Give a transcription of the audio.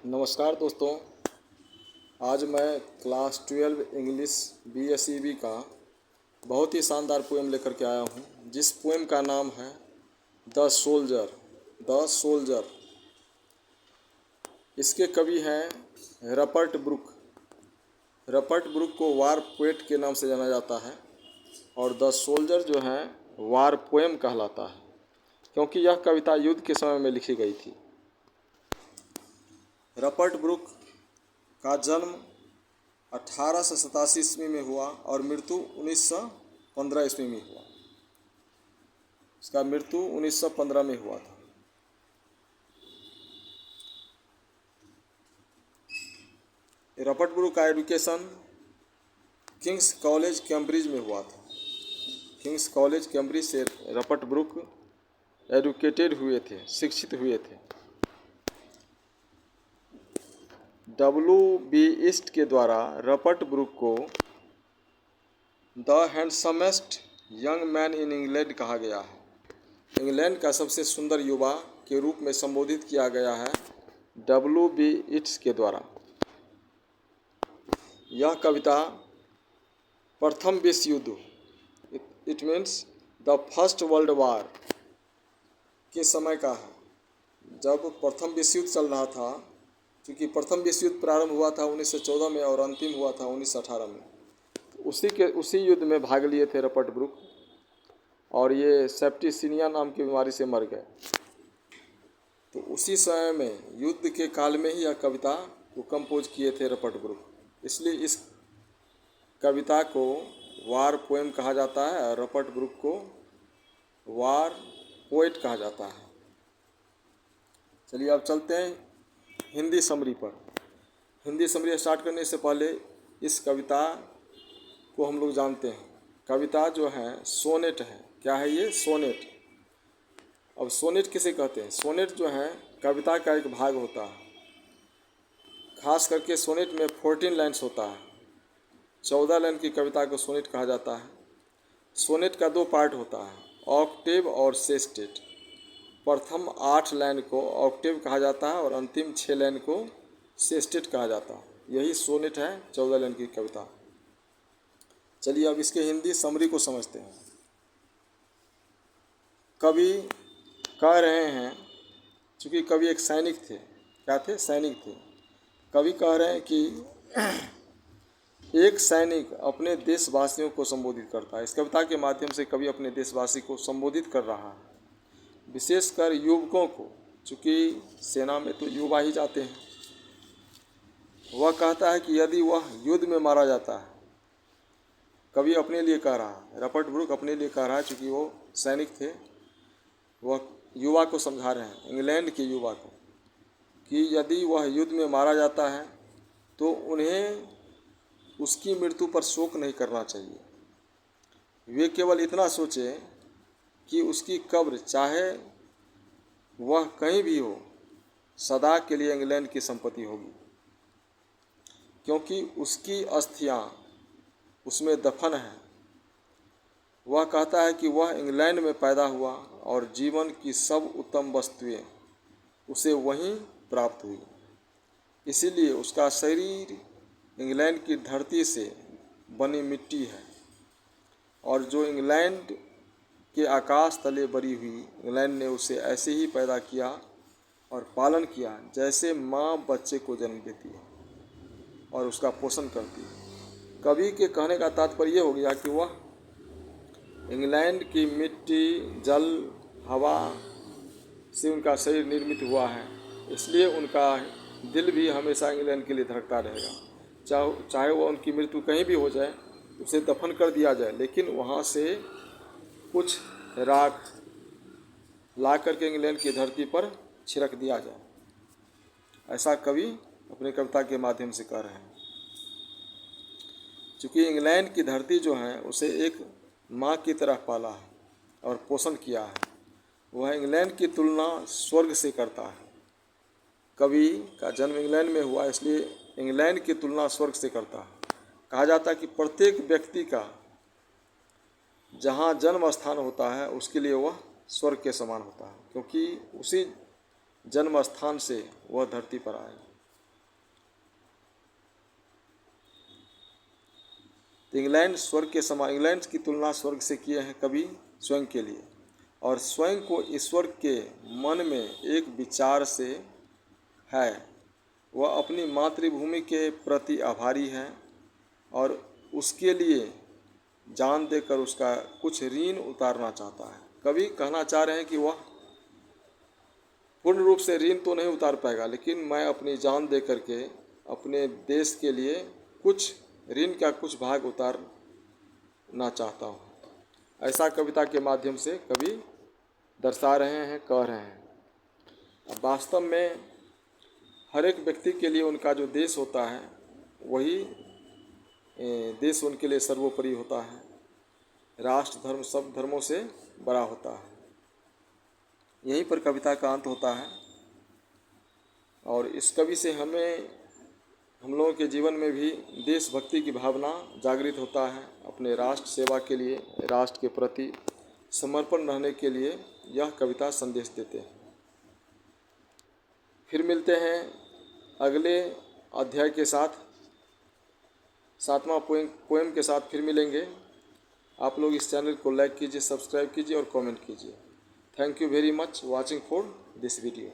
नमस्कार दोस्तों। आज मैं क्लास 12 इंग्लिश BSEB का बहुत ही शानदार पोएम लेकर के आया हूँ, जिस पोएम का नाम है द सोल्जर। इसके कवि हैं रपर्ट ब्रूक। रपर्ट ब्रूक को वार पोएट के नाम से जाना जाता है और द सोल्जर जो है वार पोएम कहलाता है, क्योंकि यह कविता युद्ध के समय में लिखी गई थी। रपर्ट ब्रूक का जन्म 1887 ईस्वी में हुआ और मृत्यु 1915 ईस्वी में हुआ। इसका मृत्यु 1915 में हुआ था। रपर्ट ब्रूक का एजुकेशन किंग्स कॉलेज कैम्ब्रिज में हुआ था। किंग्स कॉलेज कैम्ब्रिज से रपर्ट ब्रूक एजुकेटेड हुए थे, शिक्षित हुए थे। W.B. ईस्ट के द्वारा रपर्ट ब्रूक को the हैंडसमेस्ट young man in England कहा गया है। इंग्लैंड का सबसे सुंदर युवा के रूप में संबोधित किया गया है W.B. ईस्ट के द्वारा। यह कविता प्रथम विश्व युद्ध, it means the first world war के समय का है, जब प्रथम विश्व युद्ध चल रहा था। क्योंकि प्रथम विश्व युद्ध प्रारंभ हुआ था 1914 में और अंतिम हुआ था 1918 में। उसी युद्ध में भाग लिए थे रपर्ट ब्रूक, और ये सेप्टिसिमिया नाम की बीमारी से मर गए। तो उसी समय में युद्ध के काल में ही यह कविता को कंपोज किए थे रपर्ट ब्रूक। इसलिए इस कविता को वार पोएम कहा जाता है और रपर्ट ब्रूक को वार पोएट कहा जाता है। चलिए अब चलते हैं हिंदी समरी पर। हिंदी समरी स्टार्ट करने से पहले इस कविता को हम लोग जानते हैं। कविता जो है सोनेट है। क्या है ये? सोनेट। अब सोनेट किसे कहते हैं? सोनेट जो है कविता का एक भाग होता है। खास करके सोनेट में 14 लाइन्स होता है। 14 लाइन की कविता को सोनेट कहा जाता है। सोनेट का 2 पार्ट होता है, ऑक्टेव और सेस्टेट। प्रथम 8 लाइन को ऑक्टेव कहा जाता है और अंतिम 6 लाइन को सेस्टेट कहा जाता है। यही सोनेट है, 14 लाइन की कविता। चलिए अब इसके हिंदी समरी को समझते हैं। कवि कह रहे हैं, चूँकि कवि एक सैनिक थे। क्या थे? सैनिक थे। कवि कह रहे हैं कि एक सैनिक अपने देशवासियों को संबोधित करता है। इस कविता के माध्यम से कवि अपने देशवासी को संबोधित कर रहा है, विशेषकर युवकों को, चूँकि सेना में तो युवा ही जाते हैं। वह कहता है कि यदि वह युद्ध में मारा जाता है, कवि अपने लिए कह रहा है, रपर्ट ब्रूक अपने लिए कह रहा है, चूँकि वो सैनिक थे। वह युवा को समझा रहे हैं, इंग्लैंड के युवा को, कि यदि वह युद्ध में मारा जाता है तो उन्हें उसकी मृत्यु पर शोक नहीं करना चाहिए। वे केवल इतना सोचें कि उसकी कब्र, चाहे वह कहीं भी हो, सदा के लिए इंग्लैंड की संपत्ति होगी, क्योंकि उसकी अस्थियां उसमें दफन हैं। वह कहता है कि वह इंग्लैंड में पैदा हुआ और जीवन की सब उत्तम वस्तुएं उसे वहीं प्राप्त हुई। इसीलिए उसका शरीर इंग्लैंड की धरती से बनी मिट्टी है, और जो इंग्लैंड के आकाश तले बरी हुई, इंग्लैंड ने उसे ऐसे ही पैदा किया और पालन किया जैसे माँ बच्चे को जन्म देती है और उसका पोषण करती है। कवि के कहने का तात्पर्य यह हो गया कि वह इंग्लैंड की मिट्टी, जल, हवा से उनका शरीर निर्मित हुआ है। इसलिए उनका दिल भी हमेशा इंग्लैंड के लिए धड़कता रहेगा। चाहे वह उनकी मृत्यु कहीं भी हो जाए, उसे दफन कर दिया जाए, लेकिन वहाँ से कुछ राख ला करके इंग्लैंड की धरती पर छिड़क दिया जाए। ऐसा कवि अपनी कविता के माध्यम से कह रहे हैं। चूँकि इंग्लैंड की धरती जो है उसे एक माँ की तरह पाला है और पोषण किया है। वह इंग्लैंड की तुलना स्वर्ग से करता है। कवि का जन्म इंग्लैंड में हुआ, इसलिए इंग्लैंड की तुलना स्वर्ग से करता है। कहा जाता है कि प्रत्येक व्यक्ति का जहाँ जन्म स्थान होता है उसके लिए वह स्वर्ग के समान होता है, क्योंकि उसी जन्म स्थान से वह धरती पर आए। इंग्लैंड स्वर्ग के समान, इंग्लैंड की तुलना स्वर्ग से किए हैं कवि स्वयं के लिए, और स्वयं को ईश्वर के मन में एक विचार से है। वह अपनी मातृभूमि के प्रति आभारी है और उसके लिए जान देकर उसका कुछ ऋण उतारना चाहता है। कवि कहना चाह रहे हैं कि वह पूर्ण रूप से ऋण तो नहीं उतार पाएगा, लेकिन मैं अपनी जान दे करके अपने देश के लिए कुछ ऋण का कुछ भाग उतारना चाहता हूँ। ऐसा कविता के माध्यम से कवि दर्शा रहे हैं, कह रहे हैं। अब वास्तव में हर एक व्यक्ति के लिए उनका जो देश होता है वही देश उनके लिए सर्वोपरि होता है। राष्ट्र धर्म सब धर्मों से बड़ा होता है। यहीं पर कविता का अंत होता है और इस कवि से हम लोगों के जीवन में भी देशभक्ति की भावना जागृत होता है। अपने राष्ट्र सेवा के लिए, राष्ट्र के प्रति समर्पण रहने के लिए यह कविता संदेश देते हैं। फिर मिलते हैं अगले अध्याय के साथ, 7वां पोएम के साथ फिर मिलेंगे। आप लोग इस चैनल को लाइक कीजिए, सब्सक्राइब कीजिए और कमेंट कीजिए। Thank you very much watching for this video.